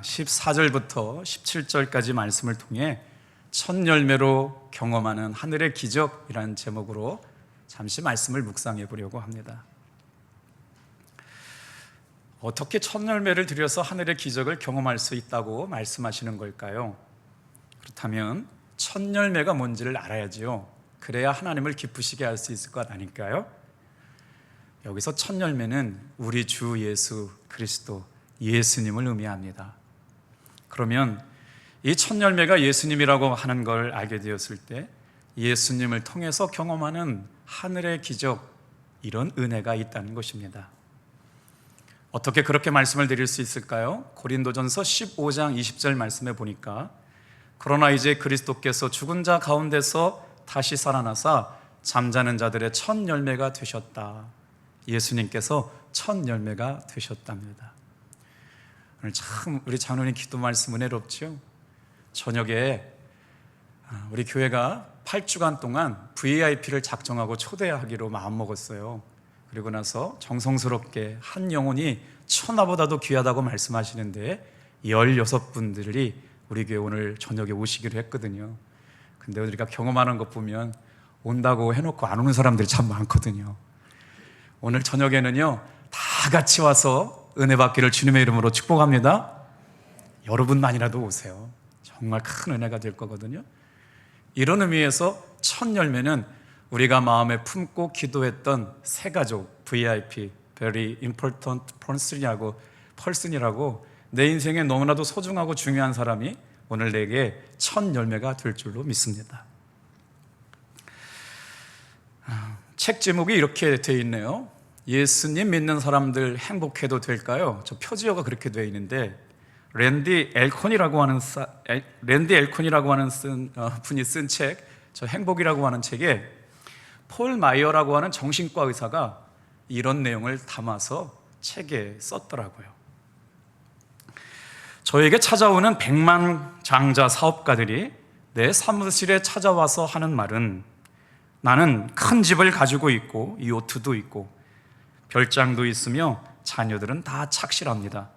14절부터 17절까지 말씀을 통해 첫 열매로 경험하는 하늘의 기적이라는 제목으로 잠시 말씀을 묵상해 보려고 합니다. 어떻게 첫 열매를 들여서 하늘의 기적을 경험할 수 있다고 말씀하시는 걸까요? 그렇다면 첫 열매가 뭔지를 알아야지요. 그래야 하나님을 기쁘시게 할 수 있을 것 아닐까요? 여기서 첫 열매는 우리 주 예수 그리스도 예수님을 의미합니다. 그러면 이 첫 열매가 예수님이라고 하는 걸 알게 되었을 때 예수님을 통해서 경험하는 하늘의 기적, 이런 은혜가 있다는 것입니다. 어떻게 그렇게 말씀을 드릴 수 있을까요? 고린도전서 15장 20절 말씀에 보니까 그러나 이제 그리스도께서 죽은 자 가운데서 다시 살아나사 잠자는 자들의 첫 열매가 되셨다. 예수님께서 첫 열매가 되셨답니다. 오늘 참 우리 장로님 기도 말씀 은혜롭죠? 저녁에 우리 교회가 8주간 동안 VIP를 작정하고 초대하기로 마음먹었어요. 그리고 나서 정성스럽게 한 영혼이 천하보다도 귀하다고 말씀하시는데 16분들이 우리 교회 오늘 저녁에 오시기로 했거든요. 근데 우리가 경험하는 것 보면 온다고 해놓고 안 오는 사람들이 참 많거든요. 오늘 저녁에는요, 다 같이 와서 은혜 받기를 주님의 이름으로 축복합니다. 여러분만이라도 오세요. 정말 큰 은혜가 될 거거든요. 이런 의미에서 첫 열매는 우리가 마음에 품고 기도했던 새 가족, VIP, Very Important Person이라고 내 인생에 너무나도 소중하고 중요한 사람이 오늘 내게 첫 열매가 될 줄로 믿습니다. 책 제목이 이렇게 되어 있네요. 예수님 믿는 사람들 행복해도 될까요? 저 표지어가 그렇게 되어 있는데 랜디 엘콘이라고 하는 분이 쓴 책, 저 행복이라고 하는 책에 폴 마이어라고 하는 정신과 의사가 이런 내용을 담아서 책에 썼더라고요. 저에게 찾아오는 100만 장자 사업가들이 내 사무실에 찾아와서 하는 말은 나는 큰 집을 가지고 있고 요트도 있고 별장도 있으며 자녀들은 다 착실합니다.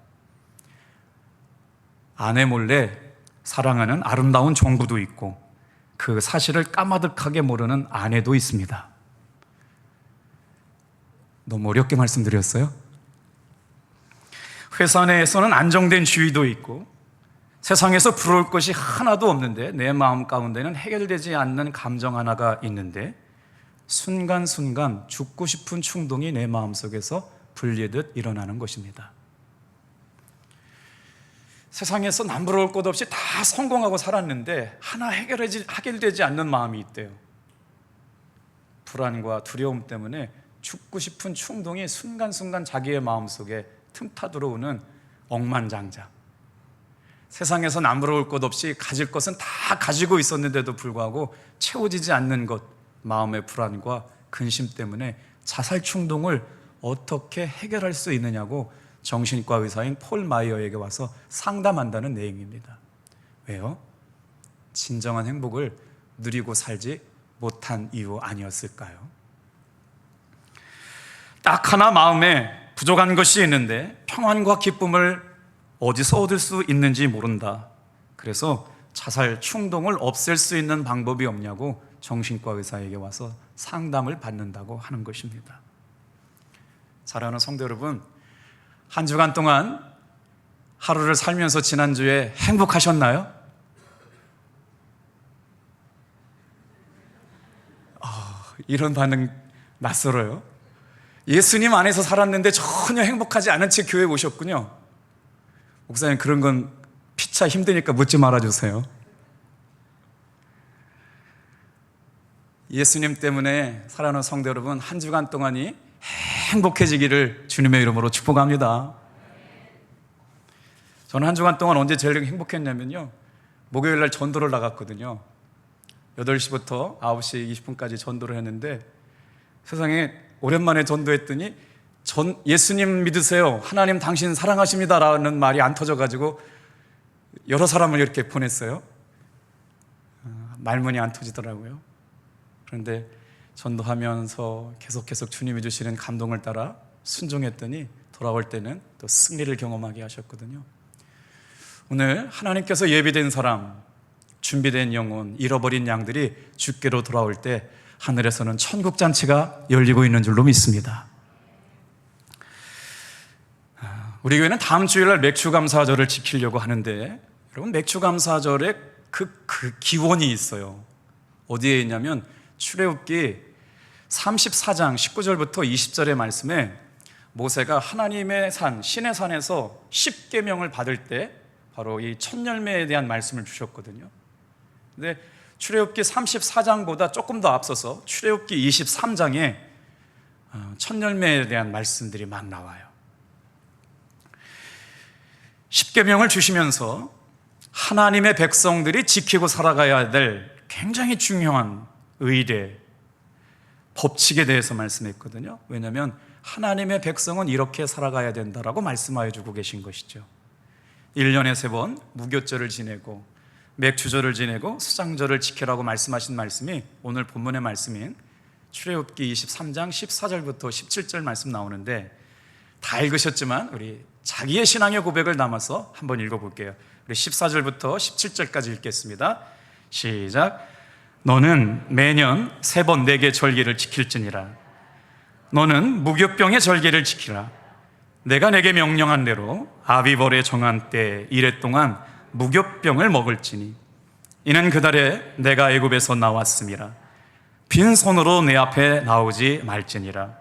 아내 몰래 사랑하는 아름다운 종부도 있고 그 사실을 까마득하게 모르는 아내도 있습니다. 너무 어렵게 말씀드렸어요? 회사 내에서는 안정된 주의도 있고 세상에서 부러울 것이 하나도 없는데 내 마음 가운데는 해결되지 않는 감정 하나가 있는데 순간순간 죽고 싶은 충동이 내 마음속에서 불리듯 일어나는 것입니다. 세상에서 남부러울 것 없이 다 성공하고 살았는데 하나 해결되지 않는 마음이 있대요. 불안과 두려움 때문에 죽고 싶은 충동이 순간순간 자기의 마음속에 틈타 들어오는 억만장자. 세상에서 남부러울 것 없이 가질 것은 다 가지고 있었는데도 불구하고 채워지지 않는 것, 마음의 불안과 근심 때문에 자살 충동을 어떻게 해결할 수 있느냐고 정신과 의사인 폴 마이어에게 와서 상담한다는 내용입니다. 왜요? 진정한 행복을 누리고 살지 못한 이유 아니었을까요? 딱 하나 마음에 부족한 것이 있는데 평안과 기쁨을 어디서 얻을 수 있는지 모른다. 그래서 자살 충동을 없앨 수 있는 방법이 없냐고 정신과 의사에게 와서 상담을 받는다고 하는 것입니다. 사랑하는 성도 여러분, 한 주간 동안 하루를 살면서 지난주에 행복하셨나요? 이런 반응 낯설어요. 예수님 안에서 살았는데 전혀 행복하지 않은 채 교회에 오셨군요. 목사님, 그런 건 피차 힘드니까 묻지 말아주세요. 예수님 때문에 사랑하는 성도 여러분, 한 주간 동안이 행복해지기를 주님의 이름으로 축복합니다. 저는 한 주간 동안 언제 제일 행복했냐면요, 목요일 날 전도를 나갔거든요. 8시부터 9시 20분까지 전도를 했는데 세상에 오랜만에 전도했더니 예수님 믿으세요, 하나님 당신 사랑하십니다 라는 말이 안 터져가지고 여러 사람을 이렇게 보냈어요. 말문이 안 터지더라고요. 그런데 전도하면서 계속 주님이 주시는 감동을 따라 순종했더니 돌아올 때는 또 승리를 경험하게 하셨거든요. 오늘 하나님께서 예비된 사람, 준비된 영혼, 잃어버린 양들이 주께로 돌아올 때 하늘에서는 천국잔치가 열리고 있는 줄로 믿습니다. 우리 교회는 다음 주일날 맥주감사절을 지키려고 하는데, 여러분, 맥주감사절에 그 기원이 있어요. 어디에 있냐면 출애굽기 34장 19절부터 20절의 말씀에 모세가 하나님의 산, 신의 산에서 10계명을 받을 때 바로 이 첫 열매에 대한 말씀을 주셨거든요. 근데 출애굽기 34장보다 조금 더 앞서서 출애굽기 23장에 첫 열매에 대한 말씀들이 막 나와요. 10계명을 주시면서 하나님의 백성들이 지키고 살아가야 될 굉장히 중요한 의례, 법칙에 대해서 말씀했거든요. 왜냐하면 하나님의 백성은 이렇게 살아가야 된다라고 말씀하여 주고 계신 것이죠. 1년에 3번 무교절을 지내고 맥주절을 지내고 수장절을 지키라고 말씀하신 말씀이 오늘 본문의 말씀인 출애굽기 23장 14절부터 17절 말씀 나오는데, 다 읽으셨지만 우리 자기의 신앙의 고백을 담아서 한번 읽어볼게요. 우리 14절부터 17절까지 읽겠습니다. 시작. 너는 매년 3번 내게 절기를 지킬지니라. 너는 무교병의 절기를 지키라. 내가 내게 명령한 대로 아비벌에 정한 때 이래 동안 무교병을 먹을지니 이는 그달에 내가 애굽에서 나왔음이라. 빈손으로 내 앞에 나오지 말지니라.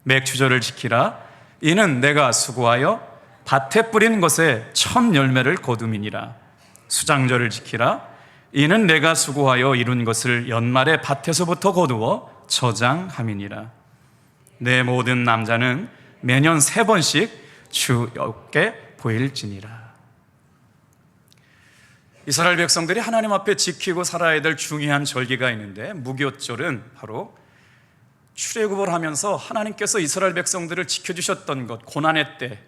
맥주절을 지키라. 이는 내가 수고하여 밭에 뿌린 것에 첫 열매를 거둠이니라. 수장절을 지키라. 이는 내가 수고하여 이룬 것을 연말에 밭에서부터 거두어 저장함이니라. 내 모든 남자는 매년 3번씩 주께 보일지니라. 이스라엘 백성들이 하나님 앞에 지키고 살아야 될 중요한 절기가 있는데, 무교절은 바로 출애굽을 하면서 하나님께서 이스라엘 백성들을 지켜주셨던 것, 고난의 때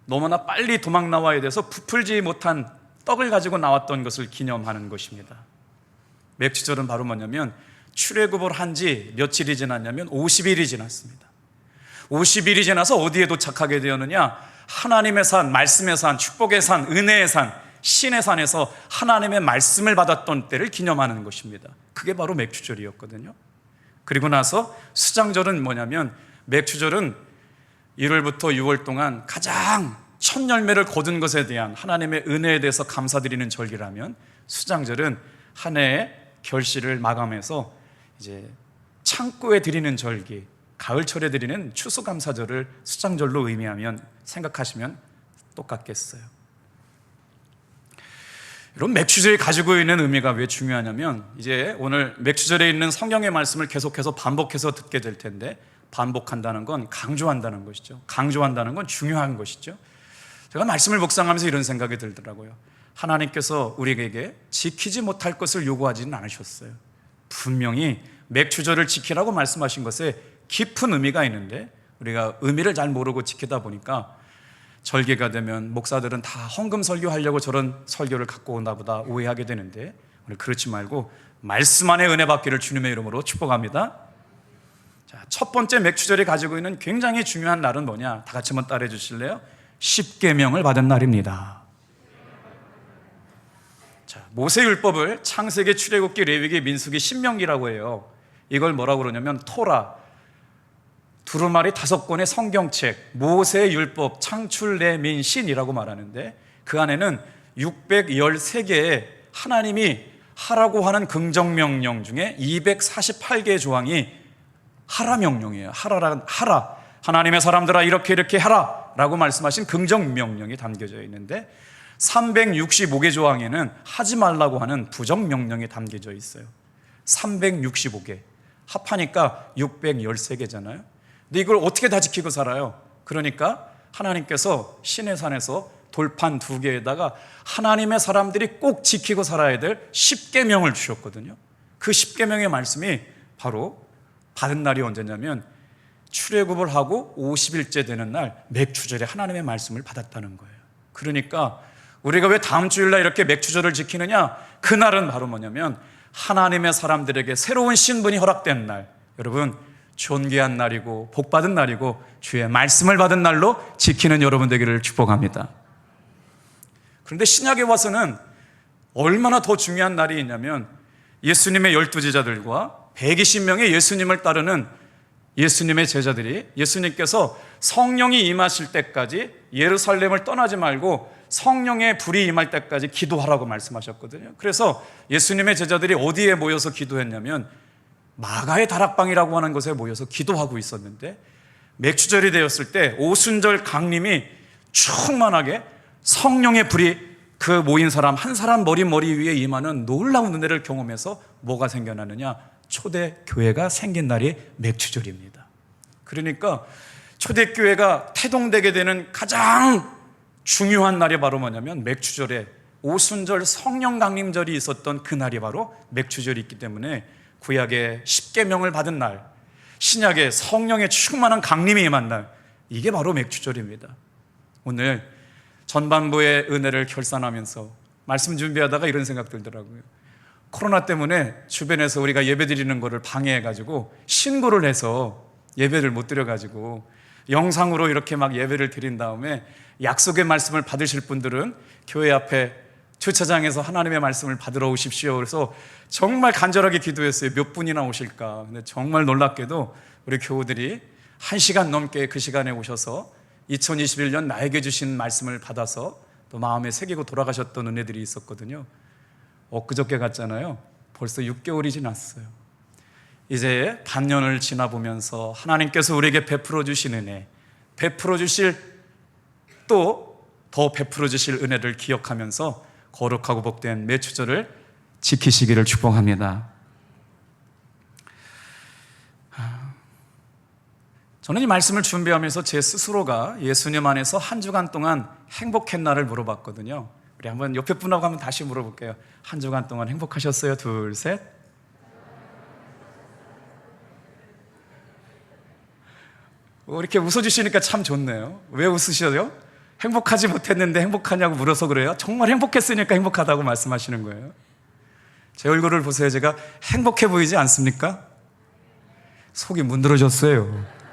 너무나 빨리 도망 나와야 돼서 부풀지 못한 떡을 가지고 나왔던 것을 기념하는 것입니다. 맥주절은 바로 뭐냐면 출애굽을 한 지 며칠이 지났냐면 50일이 지났습니다. 50일이 지나서 어디에 도착하게 되었느냐? 하나님의 산, 말씀의 산, 축복의 산, 은혜의 산, 신의 산에서 하나님의 말씀을 받았던 때를 기념하는 것입니다. 그게 바로 맥주절이었거든요. 그리고 나서 수장절은 뭐냐면, 맥주절은 1월부터 6월 동안 가장 첫 열매를 거둔 것에 대한 하나님의 은혜에 대해서 감사드리는 절기라면, 수장절은 한 해의 결실을 마감해서 이제 창고에 드리는 절기, 가을철에 드리는 추수감사절을 수장절로 의미하면, 생각하시면 똑같겠어요. 여러분, 맥주절이 가지고 있는 의미가 왜 중요하냐면, 이제 오늘 맥주절에 있는 성경의 말씀을 계속해서 반복해서 듣게 될 텐데, 반복한다는 건 강조한다는 것이죠. 강조한다는 건 중요한 것이죠. 제가 말씀을 묵상하면서 이런 생각이 들더라고요. 하나님께서 우리에게 지키지 못할 것을 요구하지는 않으셨어요. 분명히 맥주절을 지키라고 말씀하신 것에 깊은 의미가 있는데, 우리가 의미를 잘 모르고 지키다 보니까 절기가 되면 목사들은 다 헌금 설교하려고 저런 설교를 갖고 오나 보다 오해하게 되는데, 오늘 그렇지 말고 말씀 안에 은혜 받기를 주님의 이름으로 축복합니다. 자, 첫 번째 맥주절이 가지고 있는 굉장히 중요한 날은 뭐냐? 다 같이 한번 따라해 주실래요? 10계명을 받은 날입니다. 자, 모세율법을 창세기, 출애굽기, 레위기, 민수기, 신명기라고 해요. 이걸 뭐라고 그러냐면 토라, 두루마리 5권의 성경책, 모세율법, 창출, 레민, 신이라고 말하는데, 그 안에는 613개의 하나님이 하라고 하는 긍정명령 중에 248개의 조항이 하라 명령이에요. 하라. 하나님의 사람들아 이렇게 하라 라고 말씀하신 긍정명령이 담겨져 있는데, 365개 조항에는 하지 말라고 하는 부정명령이 담겨져 있어요. 365개 합하니까 613개잖아요. 근데 이걸 어떻게 다 지키고 살아요? 그러니까 하나님께서 신의 산에서 돌판 2개에다가 하나님의 사람들이 꼭 지키고 살아야 될 10계명을 주셨거든요. 그 10계명의 말씀이 바로 받은 날이 언제냐면, 출애굽을 하고 50일째 되는 날 맥주절에 하나님의 말씀을 받았다는 거예요. 그러니까 우리가 왜 다음 주일날 이렇게 맥주절을 지키느냐? 그날은 바로 뭐냐면 하나님의 사람들에게 새로운 신분이 허락된 날, 여러분 존귀한 날이고 복받은 날이고 주의 말씀을 받은 날로 지키는 여러분 되기를 축복합니다. 그런데 신약에 와서는 얼마나 더 중요한 날이 있냐면 예수님의 12제자들과 120명의 예수님을 따르는 예수님의 제자들이 예수님께서 성령이 임하실 때까지 예루살렘을 떠나지 말고 성령의 불이 임할 때까지 기도하라고 말씀하셨거든요. 그래서 예수님의 제자들이 어디에 모여서 기도했냐면 마가의 다락방이라고 하는 곳에 모여서 기도하고 있었는데, 맥추절이 되었을 때 오순절 강림이 충만하게 성령의 불이 그 모인 사람 한 사람 머리 위에 임하는 놀라운 은혜를 경험해서 뭐가 생겨나느냐? 초대 교회가 생긴 날이 맥추절입니다. 그러니까 초대 교회가 태동되게 되는 가장 중요한 날이 바로 뭐냐면 맥추절에 오순절 성령 강림절이 있었던 그 날이 바로 맥추절이 있기 때문에 구약의 십계명을 받은 날, 신약의 성령의 충만한 강림이 임한 날, 이게 바로 맥추절입니다. 오늘 전반부의 은혜를 결산하면서 말씀 준비하다가 이런 생각 들더라고요. 코로나 때문에 주변에서 우리가 예배 드리는 거를 방해해가지고 신고를 해서 예배를 못 드려가지고 영상으로 이렇게 막 예배를 드린 다음에 약속의 말씀을 받으실 분들은 교회 앞에 주차장에서 하나님의 말씀을 받으러 오십시오. 그래서 정말 간절하게 기도했어요. 몇 분이나 오실까. 근데 정말 놀랍게도 우리 교우들이 1시간 넘게 그 시간에 오셔서 2021년 나에게 주신 말씀을 받아서 또 마음에 새기고 돌아가셨던 은혜들이 있었거든요. 엊그저께 갔잖아요. 벌써 6개월이 지났어요. 이제 반년을 지나보면서 하나님께서 우리에게 베풀어 주신 은혜, 베풀어 주실 또 더 베풀어 주실 은혜를 기억하면서 거룩하고 복된 맥추절을 지키시기를 축복합니다. 저는 이 말씀을 준비하면서 제 스스로가 예수님 안에서 한 주간 동안 행복했나를 물어봤거든요. 우리 한번 옆에 분하고 한번 다시 물어볼게요. 한 주간 동안 행복하셨어요? 둘, 셋. 이렇게 웃어주시니까 참 좋네요. 왜 웃으셔요? 행복하지 못했는데 행복하냐고 물어서 그래요? 정말 행복했으니까 행복하다고 말씀하시는 거예요. 제 얼굴을 보세요. 제가 행복해 보이지 않습니까? 속이 문드러졌어요.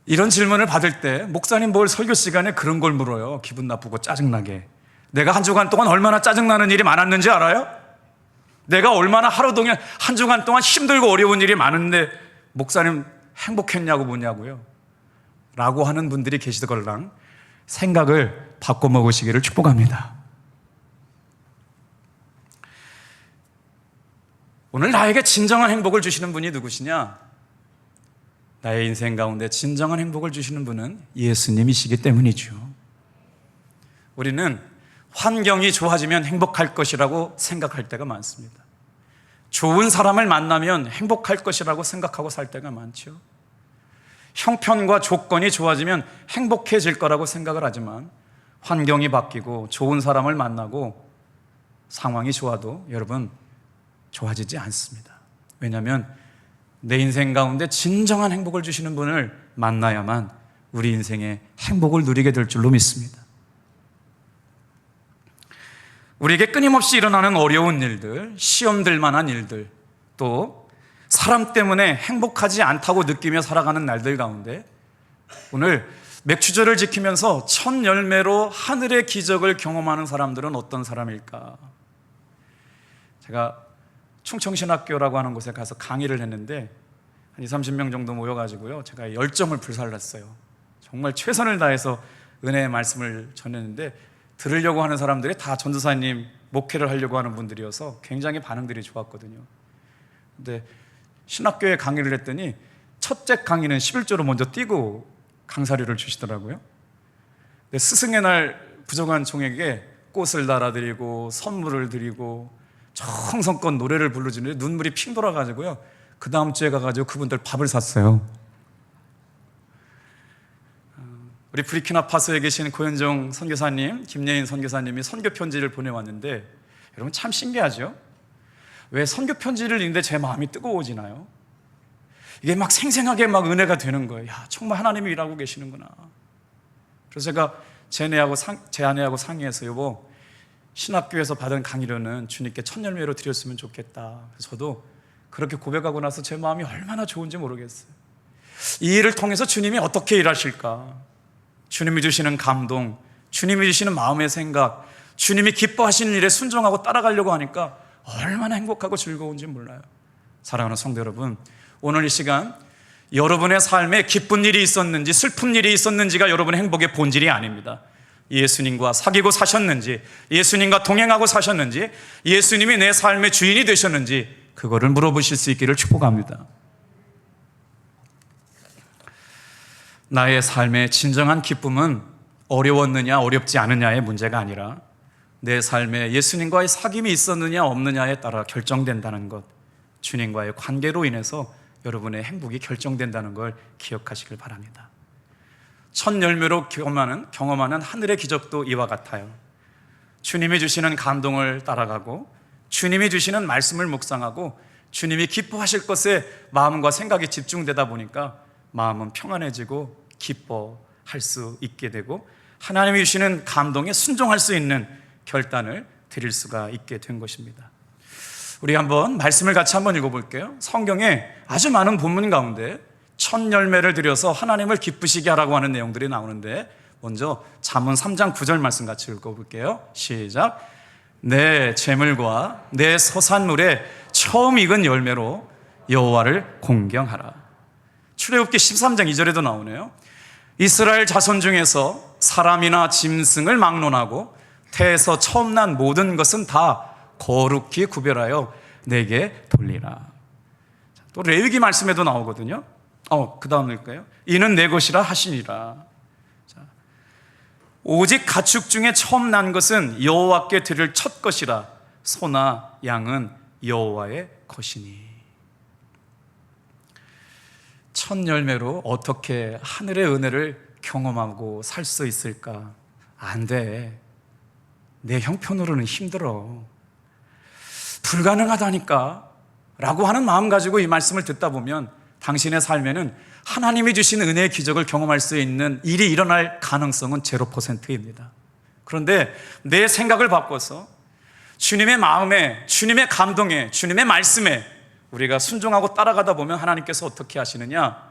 이런 질문을 받을 때 목사님 뭘 설교 시간에 그런 걸 물어요? 기분 나쁘고 짜증나게. 내가 한 주간 동안 얼마나 짜증나는 일이 많았는지 알아요? 내가 얼마나 하루 동안 한 주간 동안 힘들고 어려운 일이 많은데 목사님 행복했냐고 묻냐고요? 라고 하는 분들이 계시더걸랑 생각을 바꿔먹으시기를 축복합니다. 오늘 나에게 진정한 행복을 주시는 분이 누구시냐? 나의 인생 가운데 진정한 행복을 주시는 분은 예수님이시기 때문이죠. 우리는 환경이 좋아지면 행복할 것이라고 생각할 때가 많습니다. 좋은 사람을 만나면 행복할 것이라고 생각하고 살 때가 많죠. 형편과 조건이 좋아지면 행복해질 거라고 생각을 하지만 환경이 바뀌고 좋은 사람을 만나고 상황이 좋아도 여러분 좋아지지 않습니다. 왜냐하면 내 인생 가운데 진정한 행복을 주시는 분을 만나야만 우리 인생의 행복을 누리게 될 줄로 믿습니다. 우리에게 끊임없이 일어나는 어려운 일들, 시험들 만한 일들, 또 사람 때문에 행복하지 않다고 느끼며 살아가는 날들 가운데 오늘 맥추절을 지키면서 첫 열매로 하늘의 기적을 경험하는 사람들은 어떤 사람일까? 제가 충청신학교라고 하는 곳에 가서 강의를 했는데 한 20, 30명 정도 모여가지고요, 제가 열정을 불살랐어요. 정말 최선을 다해서 은혜의 말씀을 전했는데 들으려고 하는 사람들이 다 전도사님 목회를 하려고 하는 분들이어서 굉장히 반응들이 좋았거든요. 근데 신학교에 강의를 했더니 첫째 강의는 11조로 먼저 띄고 강사료를 주시더라고요. 근데 스승의 날 부정한 종에게 꽃을 달아드리고 선물을 드리고 정성껏 노래를 불러주는데 눈물이 핑 돌아가지고요, 그 다음 주에 가가지고 그분들 밥을 샀어요. 우리 부르키나파소에 계신 고현정 선교사님, 김예인 선교사님이 선교 편지를 보내왔는데 여러분 참 신기하죠? 왜 선교 편지를 읽는데 제 마음이 뜨거워지나요? 이게 막 생생하게 막 은혜가 되는 거예요. 야, 정말 하나님이 일하고 계시는구나. 그래서 제가 제 아내하고 상의해서 여보, 신학교에서 받은 강의료는 주님께 첫 열매로 드렸으면 좋겠다. 그래서 저도 그렇게 고백하고 나서 제 마음이 얼마나 좋은지 모르겠어요. 이 일을 통해서 주님이 어떻게 일하실까? 주님이 주시는 감동, 주님이 주시는 마음의 생각, 주님이 기뻐하시는 일에 순종하고 따라가려고 하니까 얼마나 행복하고 즐거운지 몰라요. 사랑하는 성도 여러분, 오늘 이 시간 여러분의 삶에 기쁜 일이 있었는지 슬픈 일이 있었는지가 여러분의 행복의 본질이 아닙니다. 예수님과 사귀고 사셨는지, 예수님과 동행하고 사셨는지, 예수님이 내 삶의 주인이 되셨는지 그거를 물어보실 수 있기를 축복합니다. 나의 삶의 진정한 기쁨은 어려웠느냐 어렵지 않느냐의 문제가 아니라 내 삶에 예수님과의 사귐이 있었느냐 없느냐에 따라 결정된다는 것, 주님과의 관계로 인해서 여러분의 행복이 결정된다는 걸 기억하시길 바랍니다. 첫 열매로 경험하는 하늘의 기적도 이와 같아요. 주님이 주시는 감동을 따라가고 주님이 주시는 말씀을 묵상하고 주님이 기뻐하실 것에 마음과 생각이 집중되다 보니까 마음은 평안해지고 기뻐할 수 있게 되고 하나님이 주시는 감동에 순종할 수 있는 결단을 드릴 수가 있게 된 것입니다. 우리 한번 말씀을 같이 한번 읽어볼게요. 성경에 아주 많은 본문 가운데 첫 열매를 드려서 하나님을 기쁘시게 하라고 하는 내용들이 나오는데 먼저 잠언 3장 9절 말씀 같이 읽어볼게요. 시작. 내 재물과 내 소산물에 처음 익은 열매로 여호와를 공경하라. 출애굽기 13장 2절에도 나오네요. 이스라엘 자손 중에서 사람이나 짐승을 막론하고 태에서 처음 난 모든 것은 다 거룩히 구별하여 내게 돌리라. 또 레위기 말씀에도 나오거든요. 그 다음 읽을까요? 이는 내 것이라 하시니라. 오직 가축 중에 처음 난 것은 여호와께 드릴 첫 것이라. 소나 양은 여호와의 것이니. 첫 열매로 어떻게 하늘의 은혜를 경험하고 살 수 있을까? 안 돼. 내 형편으로는 힘들어. 불가능하다니까 라고 하는 마음 가지고 이 말씀을 듣다 보면 당신의 삶에는 하나님이 주신 은혜의 기적을 경험할 수 있는 일이 일어날 가능성은 0%입니다. 그런데 내 생각을 바꿔서 주님의 마음에, 주님의 감동에, 주님의 말씀에 우리가 순종하고 따라가다 보면 하나님께서 어떻게 하시느냐?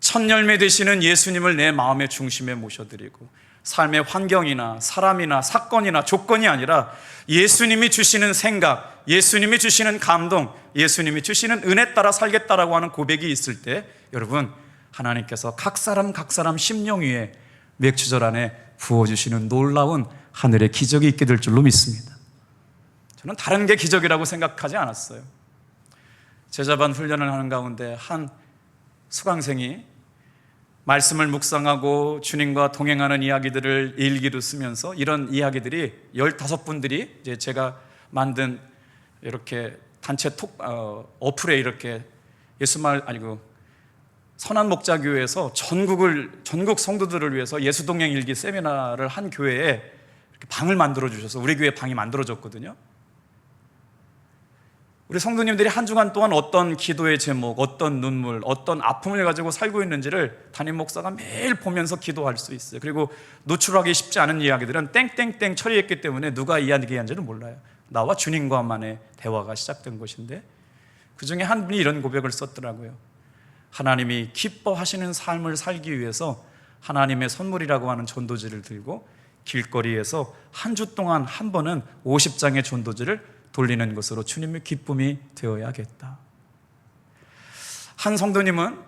첫 열매 되시는 예수님을 내 마음의 중심에 모셔드리고 삶의 환경이나 사람이나 사건이나 조건이 아니라 예수님이 주시는 생각, 예수님이 주시는 감동, 예수님이 주시는 은혜 따라 살겠다라고 하는 고백이 있을 때 여러분, 하나님께서 각 사람 심령 위에 맥주절 안에 부어주시는 놀라운 하늘의 기적이 있게 될 줄로 믿습니다. 저는 다른 게 기적이라고 생각하지 않았어요. 제자반 훈련을 하는 가운데 한 수강생이 말씀을 묵상하고 주님과 동행하는 이야기들을 일기로 쓰면서 이런 이야기들이 15분들이 이제 제가 만든 이렇게 단체 어플에 이렇게 선한목자교회에서 전국 성도들을 위해서 예수동행 일기 세미나를 한 교회에 이렇게 방을 만들어 주셔서 우리 교회 방이 만들어졌거든요. 우리 성도님들이 한 주간 동안 어떤 기도의 제목, 어떤 눈물, 어떤 아픔을 가지고 살고 있는지를 담임 목사가 매일 보면서 기도할 수 있어요. 그리고 노출하기 쉽지 않은 이야기들은 땡땡땡 처리했기 때문에 누가 이야기한지는 몰라요. 나와 주님과만의 대화가 시작된 것인데 그 중에 한 분이 이런 고백을 썼더라고요. 하나님이 기뻐하시는 삶을 살기 위해서 하나님의 선물이라고 하는 전도지를 들고 길거리에서 한 주 동안 한 번은 50장의 전도지를 돌리는 것으로 주님의 기쁨이 되어야겠다. 한 성도님은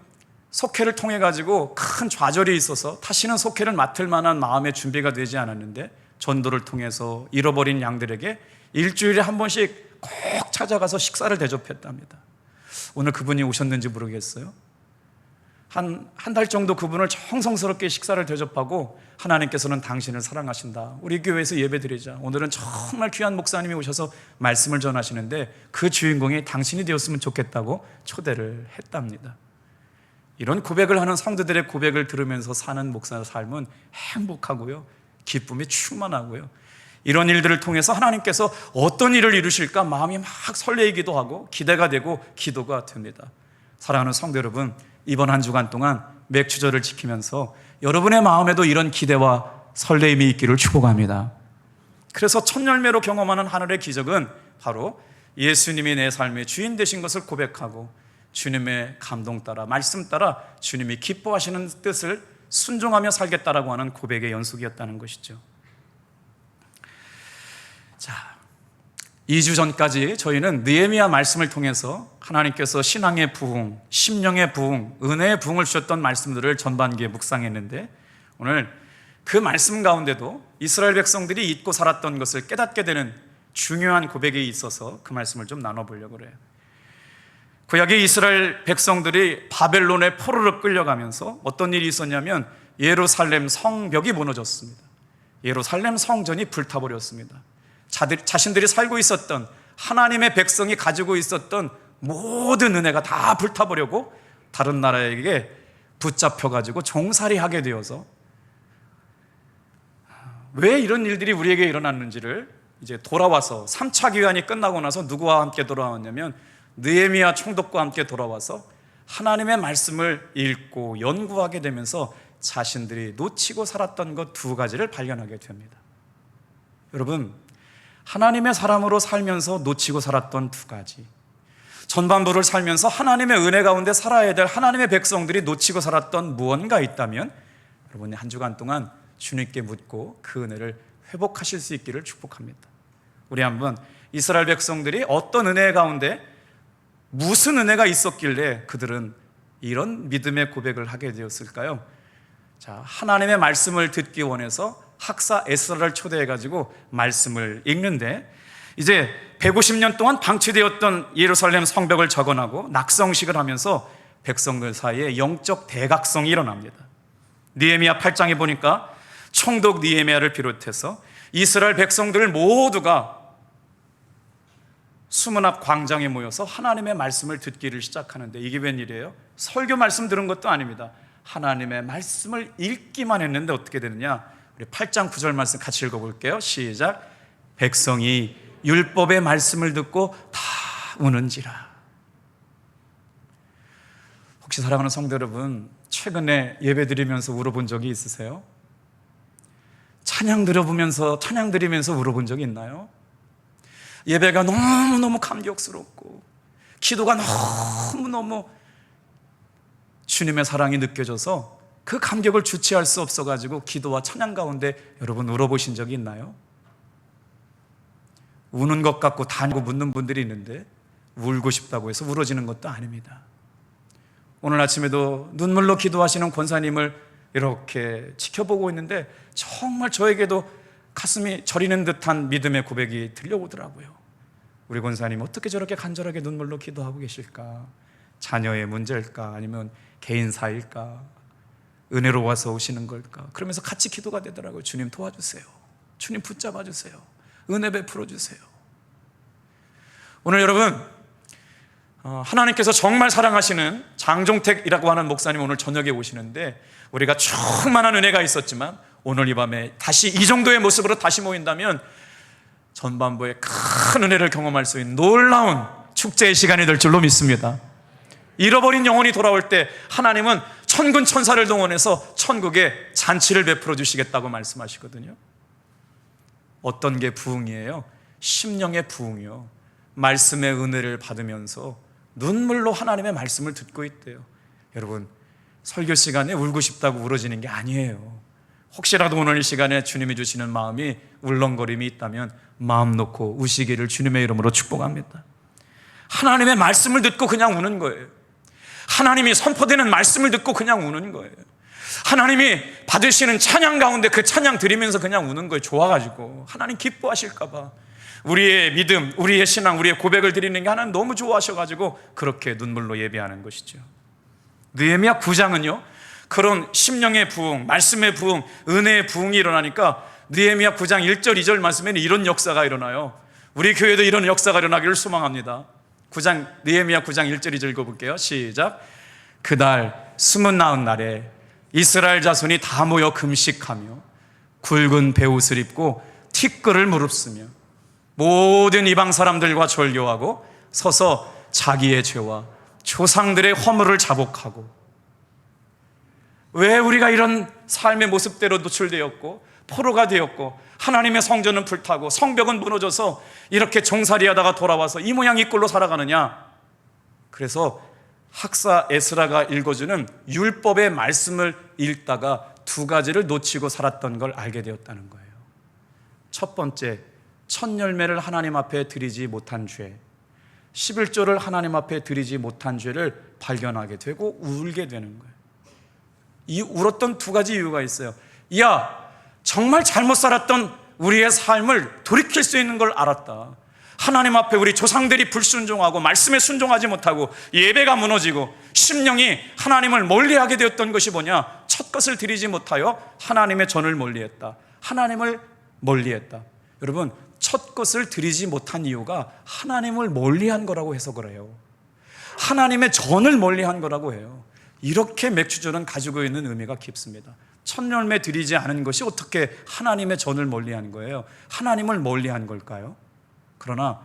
속회를 통해 가지고 큰 좌절이 있어서 다시는 속회를 맡을 만한 마음의 준비가 되지 않았는데 전도를 통해서 잃어버린 양들에게 일주일에 한 번씩 꼭 찾아가서 식사를 대접했답니다. 오늘 그분이 오셨는지 모르겠어요. 한 달 정도 그분을 정성스럽게 식사를 대접하고 하나님께서는 당신을 사랑하신다. 우리 교회에서 예배드리자. 오늘은 정말 귀한 목사님이 오셔서 말씀을 전하시는데 그 주인공이 당신이 되었으면 좋겠다고 초대를 했답니다. 이런 고백을 하는 성도들의 고백을 들으면서 사는 목사 삶은 행복하고요, 기쁨이 충만하고요, 이런 일들을 통해서 하나님께서 어떤 일을 이루실까 마음이 막 설레이기도 하고 기대가 되고 기도가 됩니다. 사랑하는 성도 여러분, 이번 한 주간 동안 맥주절을 지키면서 여러분의 마음에도 이런 기대와 설레임이 있기를 축복합니다. 그래서 첫 열매로 경험하는 하늘의 기적은 바로 예수님이 내 삶의 주인 되신 것을 고백하고 주님의 감동 따라 말씀 따라 주님이 기뻐하시는 뜻을 순종하며 살겠다라고 하는 고백의 연속이었다는 것이죠. 자, 2주 전까지 저희는 느헤미야 말씀을 통해서 하나님께서 신앙의 부흥, 심령의 부흥, 은혜의 부흥을 주셨던 말씀들을 전반기에 묵상했는데, 오늘 그 말씀 가운데도 이스라엘 백성들이 잊고 살았던 것을 깨닫게 되는 중요한 고백이 있어서 그 말씀을 좀 나눠보려고 그래요. 구약의 이스라엘 백성들이 바벨론의 포로로 끌려가면서 어떤 일이 있었냐면 예루살렘 성벽이 무너졌습니다. 예루살렘 성전이 불타버렸습니다. 자신들이 살고 있었던, 하나님의 백성이 가지고 있었던 모든 은혜가 다 불타버리고 다른 나라에게 붙잡혀가지고 종살이하게 되어서, 왜 이런 일들이 우리에게 일어났는지를 이제 돌아와서 3차 기환이 끝나고 나서 누구와 함께 돌아왔냐면 느헤미야 총독과 함께 돌아와서 하나님의 말씀을 읽고 연구하게 되면서 자신들이 놓치고 살았던 것 두 가지를 발견하게 됩니다. 여러분, 하나님의 사람으로 살면서 놓치고 살았던 두 가지, 전반부를 살면서 하나님의 은혜 가운데 살아야 될 하나님의 백성들이 놓치고 살았던 무언가 있다면 여러분이 한 주간 동안 주님께 묻고 그 은혜를 회복하실 수 있기를 축복합니다. 우리 한번 이스라엘 백성들이 어떤 은혜 가운데 무슨 은혜가 있었길래 그들은 이런 믿음의 고백을 하게 되었을까요? 자, 하나님의 말씀을 듣기 원해서 학사 에스라를 초대해가지고 말씀을 읽는데, 이제 150년 동안 방치되었던 예루살렘 성벽을 적어나고 낙성식을 하면서 백성들 사이에 영적 대각성이 일어납니다. 느헤미야 8장에 보니까 총독 느헤미야를 비롯해서 이스라엘 백성들 모두가 수문 앞 광장에 모여서 하나님의 말씀을 듣기를 시작하는데, 이게 웬일이에요? 설교 말씀 들은 것도 아닙니다. 하나님의 말씀을 읽기만 했는데 어떻게 되느냐? 우리 8장 9절 말씀 같이 읽어볼게요. 시작. 백성이 율법의 말씀을 듣고 다 우는지라. 혹시 사랑하는 성도 여러분, 최근에 예배 드리면서 울어본 적이 있으세요? 찬양 드리면서 울어본 적이 있나요? 예배가 너무너무 감격스럽고 기도가 너무너무 주님의 사랑이 느껴져서 그 감격을 주체할 수 없어가지고 기도와 찬양 가운데 여러분 울어보신 적이 있나요? 우는 것 같고 다니고 묻는 분들이 있는데 울고 싶다고 해서 울어지는 것도 아닙니다. 오늘 아침에도 눈물로 기도하시는 권사님을 이렇게 지켜보고 있는데 정말 저에게도 가슴이 저리는 듯한 믿음의 고백이 들려오더라고요. 우리 권사님 어떻게 저렇게 간절하게 눈물로 기도하고 계실까? 자녀의 문제일까? 아니면 개인사일까? 은혜로 와서 오시는 걸까? 그러면서 같이 기도가 되더라고요. 주님 도와주세요. 주님 붙잡아 주세요. 은혜 베풀어 주세요. 오늘 여러분, 하나님께서 정말 사랑하시는 장종택이라고 하는 목사님 오늘 저녁에 오시는데, 우리가 충만한 은혜가 있었지만 오늘 이 밤에 다시 이 정도의 모습으로 다시 모인다면 전반부에 큰 은혜를 경험할 수 있는 놀라운 축제의 시간이 될 줄로 믿습니다. 잃어버린 영혼이 돌아올 때 하나님은 천군 천사를 동원해서 천국에 잔치를 베풀어 주시겠다고 말씀하시거든요. 어떤 게 부흥이에요? 심령의 부흥이요. 말씀의 은혜를 받으면서 눈물로 하나님의 말씀을 듣고 있대요. 여러분, 설교 시간에 울고 싶다고 울어지는 게 아니에요. 혹시라도 오늘 이 시간에 주님이 주시는 마음이 울렁거림이 있다면 마음 놓고 우시기를 주님의 이름으로 축복합니다. 하나님의 말씀을 듣고 그냥 우는 거예요. 하나님이 선포되는 말씀을 듣고 그냥 우는 거예요. 하나님이 받으시는 찬양 가운데 그 찬양 드리면서 그냥 우는 거예요. 좋아가지고 하나님 기뻐하실까 봐. 우리의 믿음, 우리의 신앙, 우리의 고백을 드리는 게 하나님 너무 좋아하셔가지고 그렇게 눈물로 예배하는 것이죠. 느헤미야 9장은요 그런 심령의 부흥, 말씀의 부흥, 은혜의 부흥이 일어나니까 느헤미야 9장 1절 2절 말씀에는 이런 역사가 일어나요. 우리 교회도 이런 역사가 일어나기를 소망합니다. 느헤미야 9장 1절 2절 읽어볼게요. 시작. 그날 29날에 이스라엘 자손이 다 모여 금식하며 굵은 베옷을 입고 티끌을 무릅쓰며 모든 이방 사람들과 절교하고 서서 자기의 죄와 조상들의 허물을 자복하고. 왜 우리가 이런 삶의 모습대로 노출되었고 포로가 되었고 하나님의 성전은 불타고 성벽은 무너져서 이렇게 종살이하다가 돌아와서 이 모양 이 꼴로 살아가느냐? 그래서 학사 에스라가 읽어주는 율법의 말씀을 읽다가 두 가지를 놓치고 살았던 걸 알게 되었다는 거예요. 첫 번째, 첫 열매를 하나님 앞에 드리지 못한 죄, 11조를 하나님 앞에 드리지 못한 죄를 발견하게 되고 울게 되는 거예요. 이 울었던 두 가지 이유가 있어요. 야, 정말 잘못 살았던 우리의 삶을 돌이킬 수 있는 걸 알았다. 하나님 앞에 우리 조상들이 불순종하고 말씀에 순종하지 못하고 예배가 무너지고 심령이 하나님을 멀리하게 되었던 것이 뭐냐? 첫 것을 드리지 못하여 하나님의 전을 멀리했다. 하나님을 멀리했다. 여러분, 첫 것을 드리지 못한 이유가 하나님을 멀리한 거라고 해석을 해요. 하나님의 전을 멀리한 거라고 해요. 이렇게 맥주전은 가지고 있는 의미가 깊습니다. 첫 열매 드리지 않은 것이 어떻게 하나님의 전을 멀리한 거예요? 하나님을 멀리한 걸까요? 그러나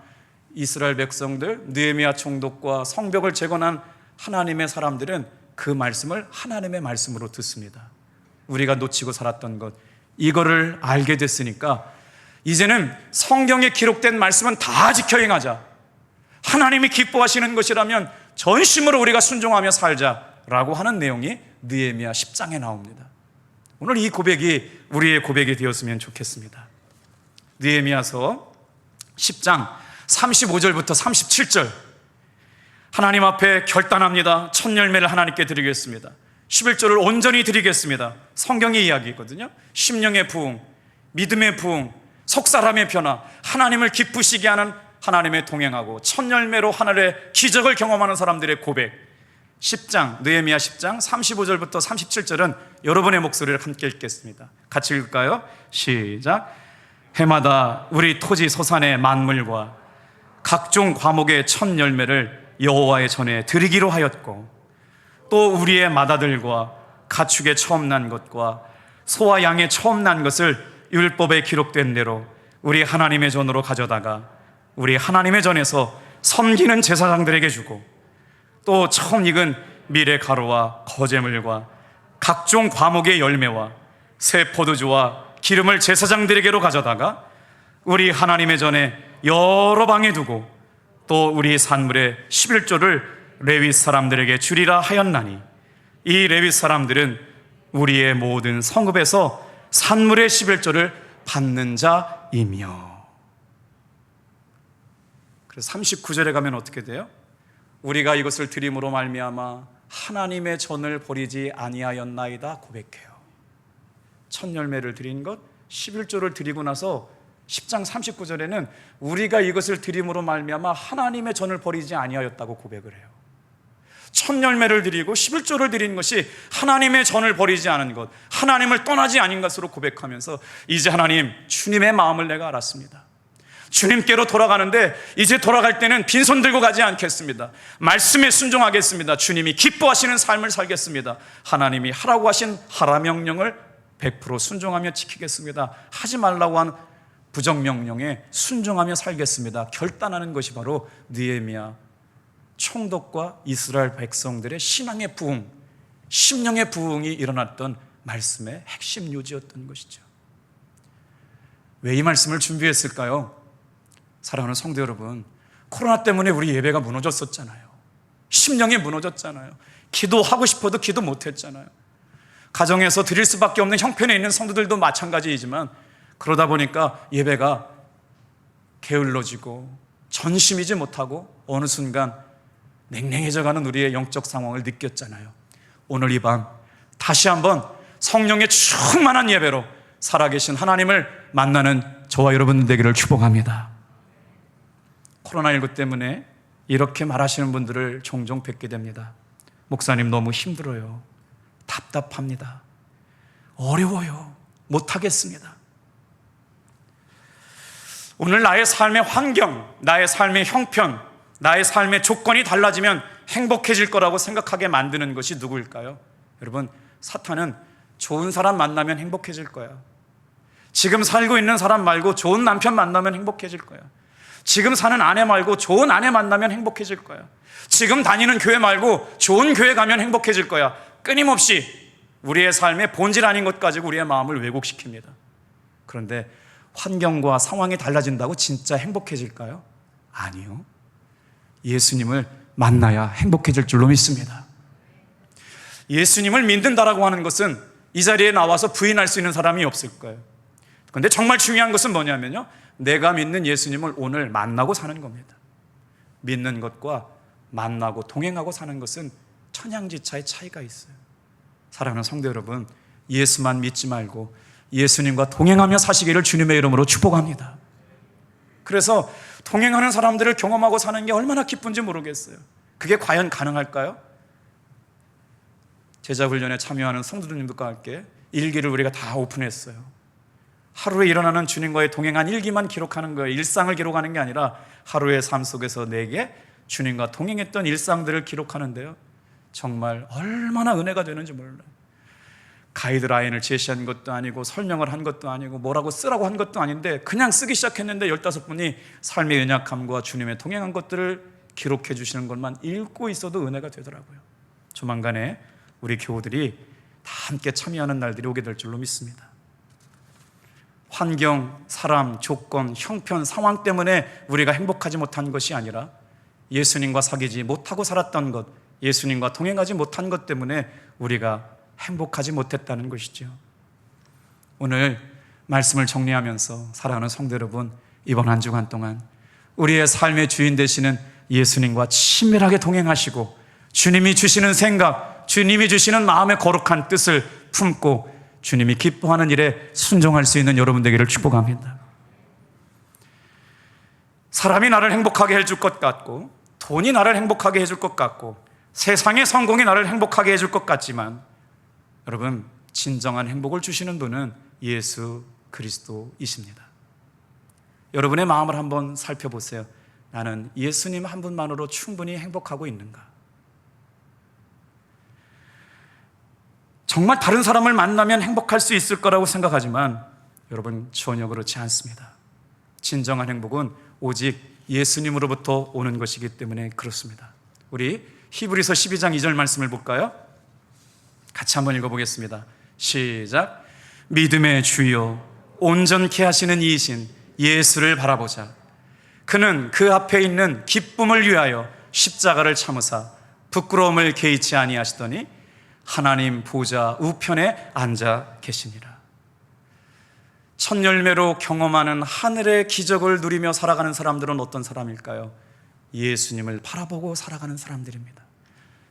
이스라엘 백성들, 느헤미야 총독과 성벽을 재건한 하나님의 사람들은 그 말씀을 하나님의 말씀으로 듣습니다. 우리가 놓치고 살았던 것, 이거를 알게 됐으니까 이제는 성경에 기록된 말씀은 다 지켜 행하자. 하나님이 기뻐하시는 것이라면 전심으로 우리가 순종하며 살자라고 하는 내용이 느헤미야 10장에 나옵니다. 오늘 이 고백이 우리의 고백이 되었으면 좋겠습니다. 느헤미야서 10장 35절부터 37절, 하나님 앞에 결단합니다. 첫 열매를 하나님께 드리겠습니다. 11절을 온전히 드리겠습니다. 성경의 이야기거든요. 심령의 부흥, 믿음의 부흥, 속사람의 변화, 하나님을 기쁘시게 하는 하나님의 동행하고 첫 열매로 하늘의 기적을 경험하는 사람들의 고백. 10장, 느헤미야 10장 35절부터 37절은 여러분의 목소리를 함께 읽겠습니다. 같이 읽을까요? 시작. 해마다 우리 토지 소산의 만물과 각종 과목의 첫 열매를 여호와의 전에 드리기로 하였고, 또 우리의 맏아들과 가축의 처음 난 것과 소와 양의 처음 난 것을 율법에 기록된 대로 우리 하나님의 전으로 가져다가 우리 하나님의 전에서 섬기는 제사장들에게 주고, 또 처음 익은 밀의 가루와 거제물과 각종 과목의 열매와 새 포도주와 기름을 제사장들에게로 가져다가 우리 하나님의 전에 여러 방에 두고, 또 우리 산물의 11조를 레위 사람들에게 주리라 하였나니, 이 레위 사람들은 우리의 모든 성읍에서 산물의 11조를 받는 자이며. 그래서 39절에 가면 어떻게 돼요? 우리가 이것을 드림으로 말미암아 하나님의 전을 버리지 아니하였나이다 고백해요. 첫 열매를 드린 것, 11조를 드리고 나서 10장 39절에는 우리가 이것을 드림으로 말미암아 하나님의 전을 버리지 아니하였다고 고백을 해요. 첫 열매를 드리고 11조를 드린 것이 하나님의 전을 버리지 않은 것, 하나님을 떠나지 않은 것으로 고백하면서, 이제 하나님, 주님의 마음을 내가 알았습니다. 주님께로 돌아가는데 이제 돌아갈 때는 빈손 들고 가지 않겠습니다. 말씀에 순종하겠습니다. 주님이 기뻐하시는 삶을 살겠습니다. 하나님이 하라고 하신 하라 명령을 100% 순종하며 지키겠습니다. 하지 말라고 한 부정명령에 순종하며 살겠습니다. 결단하는 것이 바로 느헤미야 총독과 이스라엘 백성들의 신앙의 부흥, 심령의 부흥이 일어났던 말씀의 핵심 요지였던 것이죠. 왜 이 말씀을 준비했을까요? 사랑하는 성도 여러분, 코로나 때문에 우리 예배가 무너졌었잖아요. 심령이 무너졌잖아요. 기도하고 싶어도 기도 못했잖아요. 가정에서 드릴 수밖에 없는 형편에 있는 성도들도 마찬가지이지만, 그러다 보니까 예배가 게을러지고 전심이지 못하고 어느 순간 냉랭해져가는 우리의 영적 상황을 느꼈잖아요. 오늘 이 밤 다시 한번 성령의 충만한 예배로 살아계신 하나님을 만나는 저와 여러분 되기를 축복합니다. 코로나19 때문에 이렇게 말하시는 분들을 종종 뵙게 됩니다. 목사님, 너무 힘들어요. 답답합니다. 어려워요. 못하겠습니다. 오늘 나의 삶의 환경, 나의 삶의 형편, 나의 삶의 조건이 달라지면 행복해질 거라고 생각하게 만드는 것이 누구일까요? 여러분, 사탄은 좋은 사람 만나면 행복해질 거야. 지금 살고 있는 사람 말고 좋은 남편 만나면 행복해질 거야. 지금 사는 아내 말고 좋은 아내 만나면 행복해질 거야. 지금 다니는 교회 말고 좋은 교회 가면 행복해질 거야. 끊임없이 우리의 삶의 본질 아닌 것 가지고 우리의 마음을 왜곡시킵니다. 그런데 환경과 상황이 달라진다고 진짜 행복해질까요? 아니요. 예수님을 만나야 행복해질 줄로 믿습니다. 예수님을 믿는다라고 하는 것은 이 자리에 나와서 부인할 수 있는 사람이 없을 거예요. 그런데 정말 중요한 것은 뭐냐면요, 내가 믿는 예수님을 오늘 만나고 사는 겁니다. 믿는 것과 만나고 동행하고 사는 것은 천양지차의 차이가 있어요. 사랑하는 성도 여러분, 예수만 믿지 말고 예수님과 동행하며 사시기를 주님의 이름으로 축복합니다. 그래서 동행하는 사람들을 경험하고 사는 게 얼마나 기쁜지 모르겠어요. 그게 과연 가능할까요? 제자훈련에 참여하는 성도님들과 함께 일기를 우리가 다 오픈했어요. 하루에 일어나는 주님과의 동행한 일기만 기록하는 거예요. 일상을 기록하는 게 아니라 하루의 삶 속에서 내게 주님과 동행했던 일상들을 기록하는데요, 정말 얼마나 은혜가 되는지 몰라요. 가이드라인을 제시한 것도 아니고 설명을 한 것도 아니고 뭐라고 쓰라고 한 것도 아닌데 그냥 쓰기 시작했는데 15분이 삶의 연약함과 주님의 동행한 것들을 기록해 주시는 것만 읽고 있어도 은혜가 되더라고요. 조만간에 우리 교우들이 다 함께 참여하는 날들이 오게 될 줄로 믿습니다. 환경, 사람, 조건, 형편, 상황 때문에 우리가 행복하지 못한 것이 아니라 예수님과 사귀지 못하고 살았던 것, 예수님과 동행하지 못한 것 때문에 우리가 행복하지 못했다는 것이죠. 오늘 말씀을 정리하면서 사랑하는 성도 여러분, 이번 한 주간 동안 우리의 삶의 주인 되시는 예수님과 친밀하게 동행하시고 주님이 주시는 생각, 주님이 주시는 마음의 거룩한 뜻을 품고 주님이 기뻐하는 일에 순종할 수 있는 여러분 되기를 축복합니다. 사람이 나를 행복하게 해줄 것 같고 돈이 나를 행복하게 해줄 것 같고 세상의 성공이 나를 행복하게 해줄 것 같지만 여러분, 진정한 행복을 주시는 분은 예수 그리스도이십니다. 여러분의 마음을 한번 살펴보세요. 나는 예수님 한 분만으로 충분히 행복하고 있는가? 정말 다른 사람을 만나면 행복할 수 있을 거라고 생각하지만 여러분, 전혀 그렇지 않습니다. 진정한 행복은 오직 예수님으로부터 오는 것이기 때문에 그렇습니다. 우리 히브리서 12장 2절 말씀을 볼까요? 같이 한번 읽어보겠습니다. 시작. 믿음의 주요 온전케 하시는 이이신 예수를 바라보자. 그는 그 앞에 있는 기쁨을 위하여 십자가를 참으사 부끄러움을 개의치 아니하시더니 하나님 보좌 우편에 앉아 계시니라. 첫 열매로 경험하는 하늘의 기적을 누리며 살아가는 사람들은 어떤 사람일까요? 예수님을 바라보고 살아가는 사람들입니다.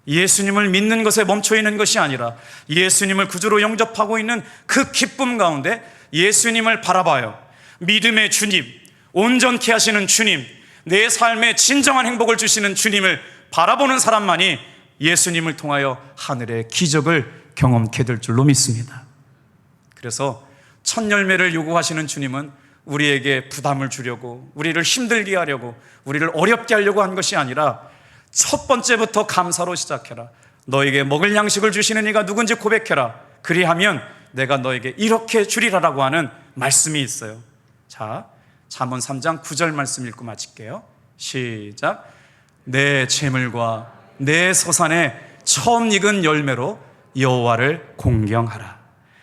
예수님을 믿는 것에 멈춰 있는 것이 아니라 예수님을 구주로 영접하고 있는 그 기쁨 가운데 예수님을 바라봐요. 믿음의 주님, 온전케 하시는 주님, 내 삶에 진정한 행복을 주시는 주님을 바라보는 사람만이 예수님을 통하여 하늘의 기적을 경험케 될 줄로 믿습니다. 그래서 첫 열매를 요구하시는 주님은 우리에게 부담을 주려고, 우리를 힘들게 하려고, 우리를 어렵게 하려고 한 것이 아니라 첫 번째부터 감사로 시작해라. 너에게 먹을 양식을 주시는 이가 누군지 고백해라. 그리하면 내가 너에게 이렇게 주리라라고 하는 말씀이 있어요. 자, 잠언 3장 9절 말씀 읽고 마칠게요. 시작. 내 재물과 내 소산의 처음 익은 열매로 여호와를 공경하라.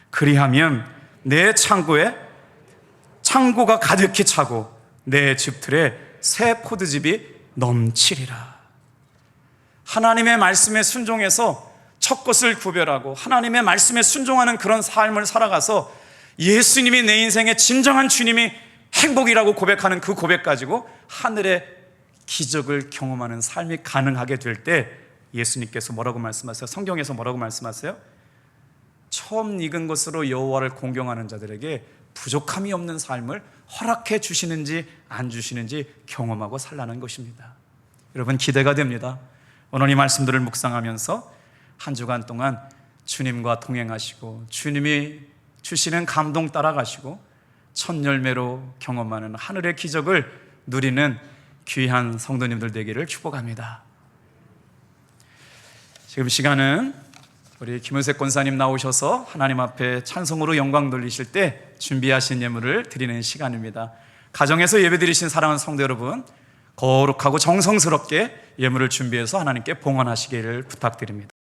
그리하면 내 창고가 가득히 차고 내 집틀에 새 포도즙이 넘치리라. 하나님의 말씀에 순종해서 첫 것을 구별하고 하나님의 말씀에 순종하는 그런 삶을 살아가서 예수님이 내 인생의 진정한 주님이 행복이라고 고백하는 그 고백 가지고 하늘의 기적을 경험하는 삶이 가능하게 될 때 예수님께서 뭐라고 말씀하세요? 성경에서 뭐라고 말씀하세요? 처음 익은 것으로 여호와를 공경하는 자들에게 부족함이 없는 삶을 허락해 주시는지 안 주시는지 경험하고 살라는 것입니다. 여러분, 기대가 됩니다. 오늘 이 말씀들을 묵상하면서 한 주간 동안 주님과 동행하시고 주님이 주시는 감동 따라가시고 첫 열매로 경험하는 하늘의 기적을 누리는 귀한 성도님들 되기를 축복합니다. 지금 시간은 우리 김은색 권사님 나오셔서 하나님 앞에 찬송으로 영광 돌리실 때 준비하신 예물을 드리는 시간입니다. 가정에서 예배드리신 사랑하는 성도 여러분, 거룩하고 정성스럽게 예물을 준비해서 하나님께 봉헌하시기를 부탁드립니다.